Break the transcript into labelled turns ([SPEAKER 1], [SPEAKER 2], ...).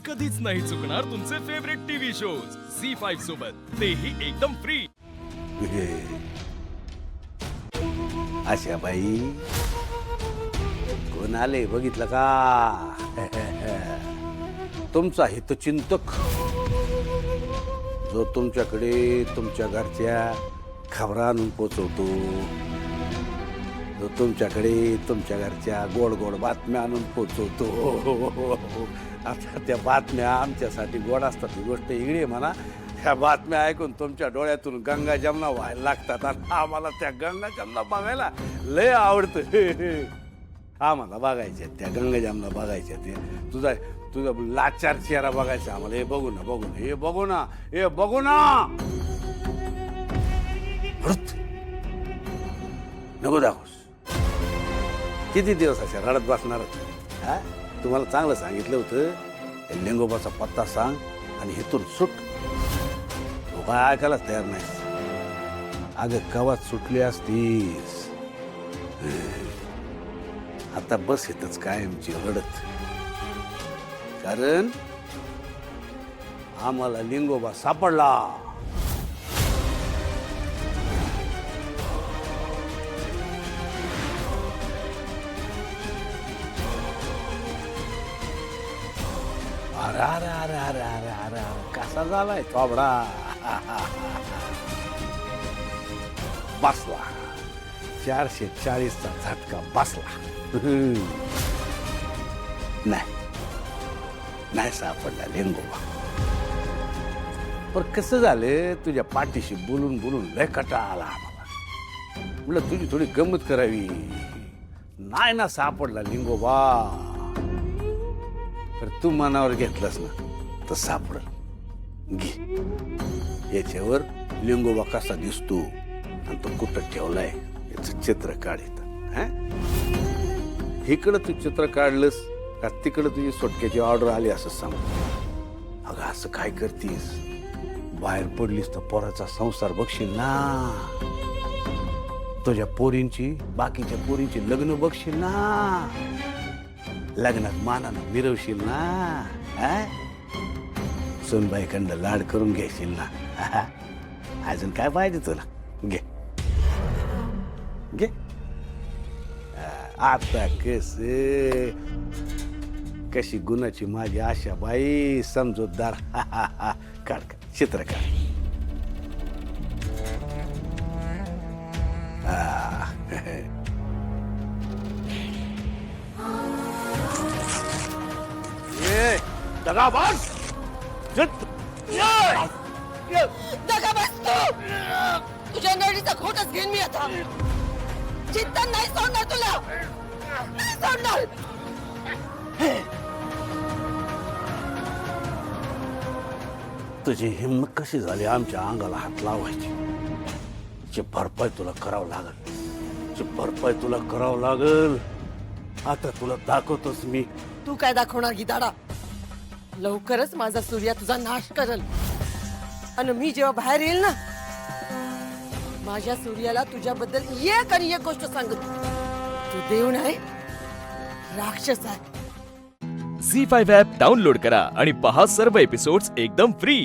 [SPEAKER 1] कधीच नाही चुकणार तुमचे फेवरेट टीव्ही शोज झी5 सोबत, तेही एकदम फ्री.
[SPEAKER 2] आशा बाई कोण आले बघितलं का? तुमचा हितचिंतक जो तुमच्याकडे तुमच्या घरच्या खबरा आणून पोचवतो, जो तुमच्याकडे तुमच्या घरच्या गोड गोड बातम्या आणून पोचवतो. आता त्या बातम्या आमच्यासाठी गोड असतात ही गोष्ट वेगळी आहे म्हणा. त्या बातम्या ऐकून तुमच्या डोळ्यातून गंगा जमुना व्हायला लागतात आणि आम्हाला त्या गंगा जमुना बघायला लय आवडतं. आम्हाला बघायच्या त्या गंगा जमुना बघायच्या ते तुझा तुझा लाचार चेहरा बघायचा आम्हाला. हे बघू ना बघू ना हे बघू ना हे बघू ना. नको दाखवस. किती दिवस अशा रडत बसणार? हा तुम्हाला चांगलं सांगितलं होतं लिंगोबाचा पत्ता सांग आणि हेतून सुट. तो काय ऐकायलाच तयार नाही. अगं कवाच सुटली असतीस. आता बस येतच कायमची रडत. कारण आम्हाला लिंगोबा सापडला. अरे अरे अरे अरे अरे अरे अरे कसा झालाय थोबडा. बसला 440चा झटका बसला. नाही सापडला लिंगोबा. पण कसं झालं तुझ्या पाठीशी बोलून बोलून लय कटाळा आला आम्हाला. म्हटलं तुझी थोडी गंमत करावी. नाही ना सापडला लिंगोबा तर तू मनावर घेतलंस ना तर सापडल. घे याच्यावर लिंगोबा कसा दिसतो आणि तो कुठं ठेवलाय याचं चित्र काढ. इकडं तू चित्र काढलंस का तिकडं तुझी सुटक्याची ऑर्डर आली असं सांग. अगं असं काय करतीस? बाहेर पडलीस तर पोराचा संसार बघशील ना. तुझ्या पोरींची बाकीच्या पोरींची लग्न बघशील ना. लग्नात मानानं मिरवशील ना. सोनबाईकडं लाड करून घ्यायशील ना. अजून काय पाहिजे तुला? घे घे. आता कशी गुणाची माझी आशा बाई समजूतदार. काढ चित्र काढ. दगाबाज
[SPEAKER 3] दगाबाज तू तुझ्या नडीचा खोटच घेईन मी आता. चिंतन नाही सोडणार तुला. नाही सोडणार.
[SPEAKER 2] तुझी हिंमत कशी झाली आमच्या अंगाला हात लावायची? ची भरपाई तुला करावं लागल. ची भरपाई तुला करावं लागल. आता तुला दाखवतोच मी.
[SPEAKER 3] तू काय दाखवणार गिदाडा? लवकरच माझा सूर्या तुझा नाश करेल. आणि मी जेव्हा बाहेर येईल ना माझ्या सूर्याला तुझ्याबद्दल एक आणि एक गोष्ट सांगत. तू देव नाही राक्षस आहे.
[SPEAKER 1] झी5 ॲप डाउनलोड करा आणि पहा सर्व एपिसोड्स एकदम फ्री.